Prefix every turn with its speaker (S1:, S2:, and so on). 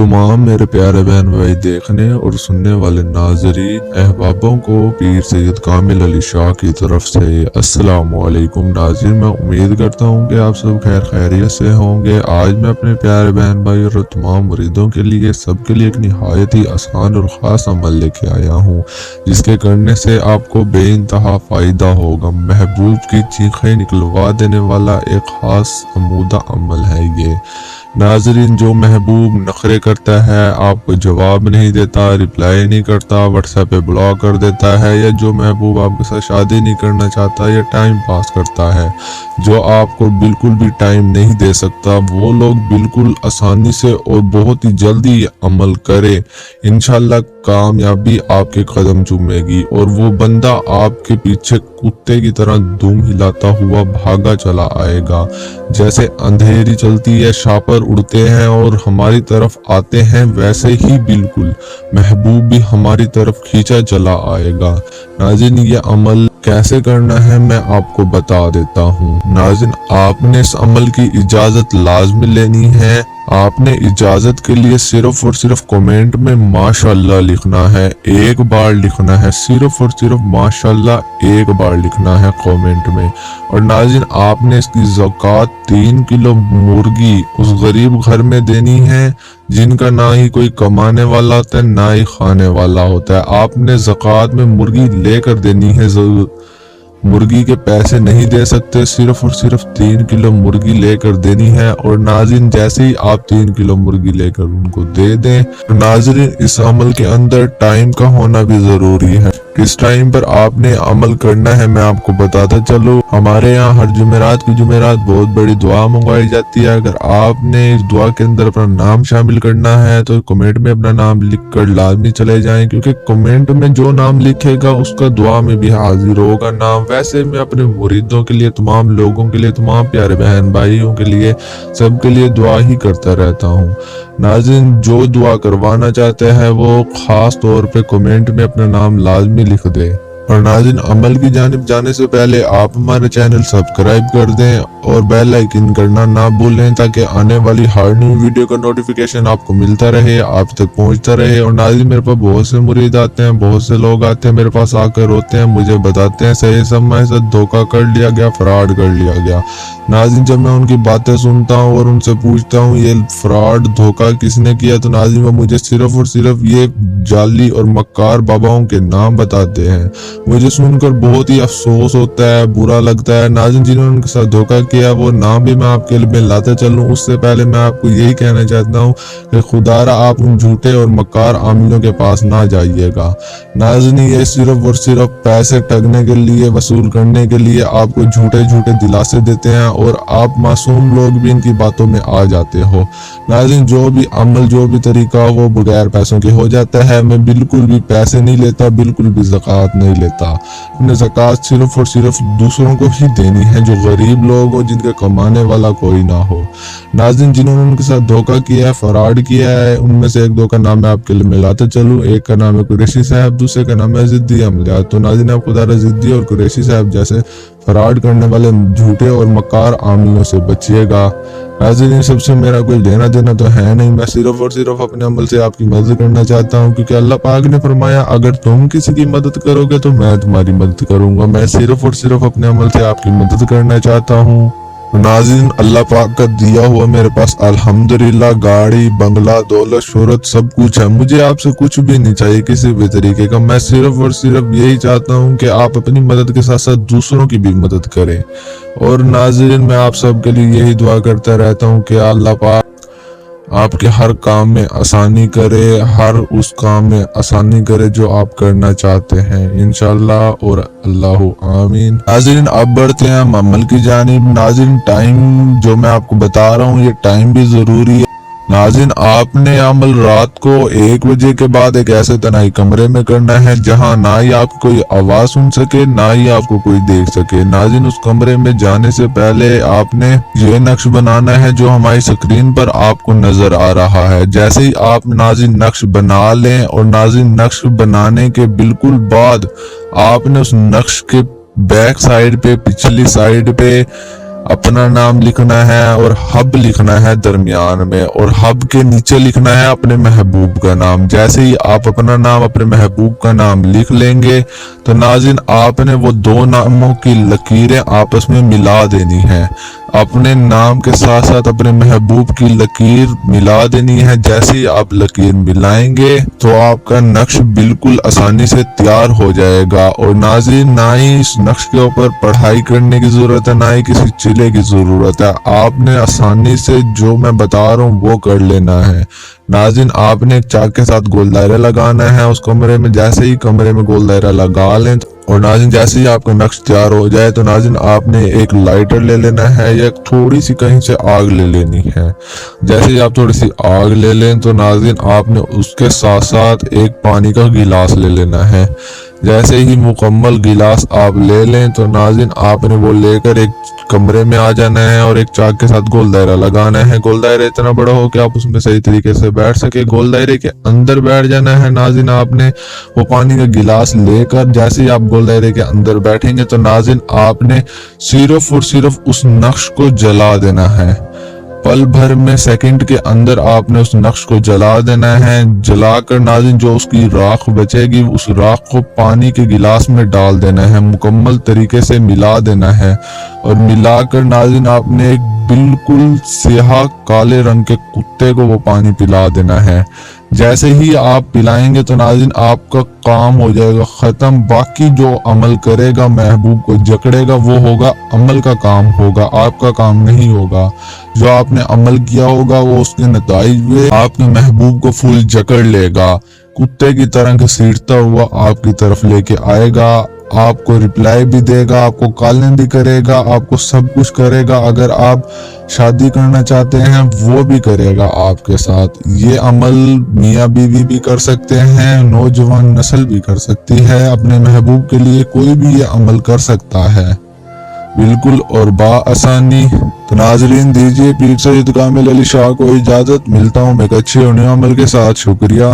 S1: तमाम मेरे प्यारे बहन भाई देखने और सुनने वाले नाजरीन अहबाबों को पीर सैयद कामिल अली शाह की तरफ से अस्सलाम वालेकुम। नाज़रीन, मैं उम्मीद करता हूँ कि आप सब खैर खैरियत से होंगे। आज मैं अपने प्यारे बहन भाई और तमाम मुरीदों के लिए सबके लिए एक निहायत ही आसान और ख़ास अमल लेके आया हूँ, जिसके करने से आपको बेइंतहा फ़ायदा होगा। महबूब की चीखें निकलवा देने वाला एक ख़ास अमूदा अमल है ये। नाजरीन, जो महबूब नखरे करता है, आपको जवाब नहीं देता, रिप्लाई नहीं करता, व्हाट्सएप पे ब्लॉक कर देता है, या जो महबूब आपके साथ शादी नहीं करना चाहता या टाइम पास करता है, जो आपको बिल्कुल भी टाइम नहीं दे सकता, वो लोग बिल्कुल आसानी से और बहुत ही जल्दी अमल करे, इंशाल्लाह कामयाबी आपके कदम चूमेगी और वो बंदा आपके पीछे कुत्ते की तरह दुम हिलाता हुआ भागा चला आएगा। जैसे अंधेरी चलती है, शापर उड़ते हैं और हमारी तरफ आते हैं, वैसे ही बिल्कुल महबूब भी हमारी तरफ खींचा चला आएगा। नाज़रीन, ये अमल कैसे करना है मैं आपको बता देता हूँ। नाज़रीन, आपने इस अमल की इजाजत लाजमी लेनी है। आपने इजाजत के लिए सिर्फ और सिर्फ कमेंट में माशाल्लाह लिखना है, एक बार लिखना है, सिर्फ और सिर्फ माशाल्लाह एक बार लिखना है कमेंट में। और नाज़रीन, आपने इसकी ज़कात 3 किलो मुर्गी उस गरीब घर में देनी है जिनका ना ही कोई कमाने वाला होता है ना ही खाने वाला होता है। आपने ज़कात में मुर्गी लेकर देनी है, मुर्गी के पैसे नहीं दे सकते, सिर्फ और सिर्फ 3 किलो मुर्गी लेकर देनी है। और नाज़रीन, जैसे ही आप 3 किलो मुर्गी लेकर उनको दे दें, नाज़रीन इस अमल के अंदर टाइम का होना भी जरूरी है। किस टाइम पर आपने अमल करना है मैं आपको बताता चलो। हमारे यहाँ हर जुमेरात की जुमेरात बहुत बड़ी दुआ मंगवाई जाती है। अगर आपने इस दुआ के अंदर अपना नाम शामिल करना है तो कमेंट में अपना नाम लिखकर लाजमी चले जाएं, क्योंकि कमेंट में जो नाम लिखेगा उसका दुआ में भी हाजिर होगा नाम। वैसे मैं अपने मुरीदों के लिए, तमाम लोगों के लिए, तमाम प्यारे बहन भाइयों के लिए, सबके लिए दुआ ही करता रहता हूँ। नाज़रीन, जो दुआ करवाना चाहते हैं वो खास तौर पे कमेंट में अपना नाम लाजमी लिख दे। और नाज़रीन, अमल की जानिब जाने से पहले आप हमारे चैनल सब्सक्राइब कर दें और बेल आइकन करना ना भूलें, ताकि आने वाली हर न्यू वीडियो का नोटिफिकेशन आपको मिलता रहे, आप तक पहुंचता रहे। और नाज़रीन, मेरे पास बहुत से मुरीद आते हैं, बहुत से लोग आते हैं मेरे पास आकर रोते हैं, मुझे बताते हैं सही सब मेरे साथ धोखा कर लिया गया, फ्रॉड कर लिया गया। नाज़रीन, जब मैं उनकी बातें सुनता हूँ और उनसे पूछता हूँ ये फ्रॉड धोखा किसने किया, तो नाज़रीन वो मुझे सिर्फ और सिर्फ ये जाली और मक्कार बाबाओं के नाम बताते हैं। मुझे सुनकर बहुत ही अफसोस होता है, बुरा लगता है। नाज़रीन, जिन्होंने उनके साथ धोखा किया वो नाम भी मैं आपके लिए लाता चलूं, उससे पहले मैं आपको यही कहना चाहता हूं कि खुदारा आप उन झूठे और मक्कार आमिलों के पास ना जाइएगा। नाज़रीन, ये सिर्फ और सिर्फ पैसे ठगने के लिए, वसूल करने के लिए आपको झूठे झूठे दिलासे देते हैं और आप मासूम लोग भी इनकी बातों में आ जाते हो। नाज़रीन, जो भी अमल, जो भी तरीका वो बगैर पैसों के हो जाता है। मैं बिल्कुल भी पैसे नहीं लेता, बिल्कुल भी ज़कात नहीं लेता। अपने ज़कात सिर्फ और सिर्फ दूसरों को ही देनी है, जो गरीब लोग हो, जिनके कमाने वाला कोई ना हो। नाज़रीन, जिन्होंने उनके साथ धोखा किया है, फ्रॉड किया है, उनमें से एक दो का नाम मैं आपके लिए मिलाते चलूं। एक का नाम है कुरैशी साहब, दूसरे का नाम है जिद्दी अमलिया। तो नाज़रीन, आप खुदारा जिद्दी और कुरैशी साहब जैसे फ्रॉड करने वाले झूठे और मक्कार आमिलों से बचिएगा। नाज़रीन, सबसे मेरा कोई लेना देना तो है नहीं, मैं सिर्फ और सिर्फ अपने अमल से आपकी मदद करना चाहता हूँ, क्योंकि अल्लाह पाक ने फरमाया अगर तुम किसी की मदद करोगे तो मैं तुम्हारी मदद करूंगा। मैं सिर्फ और सिर्फ अपने अमल से आपकी मदद करना चाहता हूँ। नाज़रीन, अल्लाह पाक का दिया हुआ मेरे पास अल्हम्दुलिल्लाह गाड़ी, बंगला, दौलत, शोहरत सब कुछ है। मुझे आपसे कुछ भी नहीं चाहिए किसी भी तरीके का। मैं सिर्फ और सिर्फ यही चाहता हूँ कि आप अपनी मदद के साथ साथ दूसरों की भी मदद करें। और नाज़रीन, मैं आप सब के लिए यही दुआ करता रहता हूँ कि अल्लाह पाक आपके हर काम में आसानी करे, हर उस काम में आसानी करे जो आप करना चाहते हैं, इंशाल्लाह और अल्लाह आमीन। नाज़रीन, अब बढ़ते हैं हम अमल की जानिब। नाज़रीन, टाइम जो मैं आपको बता रहा हूँ ये टाइम भी जरूरी है। नाज़रीन, आपने अमल रात को 1 बजे के बाद एक ऐसे तनाई कमरे में करना है जहां ना ही आपको कोई आवाज सुन सके, ना ही आपको कोई देख सके। नाज़रीन, उस कमरे में जाने से पहले आपने ये नक्श बनाना है जो हमारी स्क्रीन पर आपको नजर आ रहा है। जैसे ही आप नाज़रीन नक्श बना लें, और नाज़रीन नक्श बनाने के बिल्कुल बाद आपने उस नक्श के बैक साइड पे, पिछली साइड पे अपना नाम लिखना है और हब लिखना है दरमियान में, और हब के नीचे लिखना है अपने महबूब का नाम। जैसे ही आप अपना नाम अपने महबूब का नाम लिख लेंगे तो नाज़रीन आपने वो दो नामों की लकीरें आपस में मिला देनी है। अपने नाम के साथ साथ अपने महबूब की लकीर मिला देनी है। जैसे ही आप लकीर मिलाएंगे तो आपका नक्श बिल्कुल आसानी से तैयार हो जाएगा। और नाज़रीन ना ही इस नक्श के ऊपर पढ़ाई करने की जरूरत है, ना ही किसी चिले की जरूरत है। आपने आसानी से जो मैं बता रहा हूँ वो कर लेना है। नाज़रीन आपने एक चाक के साथ गोल दायरा लगाना है उस कमरे में। जैसे ही कमरे में गोल दायरा लगा लें और नाज़रीन जैसे ही आपका नक्श तैयार हो जाए तो नाज़रीन आपने एक लाइटर ले लेना है या थोड़ी सी कहीं से आग ले लेनी है। जैसे ही आप थोड़ी सी आग ले लें तो नाज़रीन आपने उसके साथ साथ एक पानी का गिलास ले लेना है। जैसे ही मुकम्मल गिलास आप ले लें तो नाज़रीन आपने वो लेकर एक कमरे में आ जाना है और एक चाक के साथ गोल दायरा लगाना है। गोल दायरा इतना बड़ा हो कि आप उसमें सही तरीके से बैठ सके। गोल दायरे के अंदर बैठ जाना है। नाज़रीन आपने वो पानी का गिलास लेकर जैसे ही आप गोल दायरे के अंदर बैठेंगे तो नाज़रीन आपने सिर्फ और सिर्फ उस नक्श को जला देना है। पल भर में सेकंड के अंदर आपने उस नक्श को जला देना है। जलाकर नाज़रीन जो उसकी राख बचेगी उस राख को पानी के गिलास में डाल देना है, मुकम्मल तरीके से मिला देना है। और मिलाकर नाज़रीन आपने एक बिल्कुल स्याह काले रंग के कुत्ते को वो पानी पिला देना है। जैसे ही आप पिलाएंगे तो नाज़रीन आपका काम हो जाएगा खत्म। बाकी जो अमल करेगा महबूब को जकड़ेगा वो होगा अमल का काम होगा, आपका काम नहीं होगा। जो आपने अमल किया होगा वो उसके नताइज हुए आपके महबूब को फुल जकड़ लेगा, कुत्ते की तरह घसीटता हुआ आपकी तरफ लेके आएगा, आपको रिप्लाई भी देगा, आपको कॉलिंग भी करेगा, आपको सब कुछ करेगा। अगर आप शादी करना चाहते हैं वो भी करेगा आपके साथ। ये अमल मियाँ बीवी भी कर सकते हैं, नौजवान नस्ल भी कर सकती है। अपने महबूब के लिए कोई भी ये अमल कर सकता है बिल्कुल और बाआसानी। तो नाज़रीन दीजिए पीर सैयद कामिल अली शाह को इजाजत। मिलता हूँ मैं एक अच्छे और नए अमल के साथ। शुक्रिया।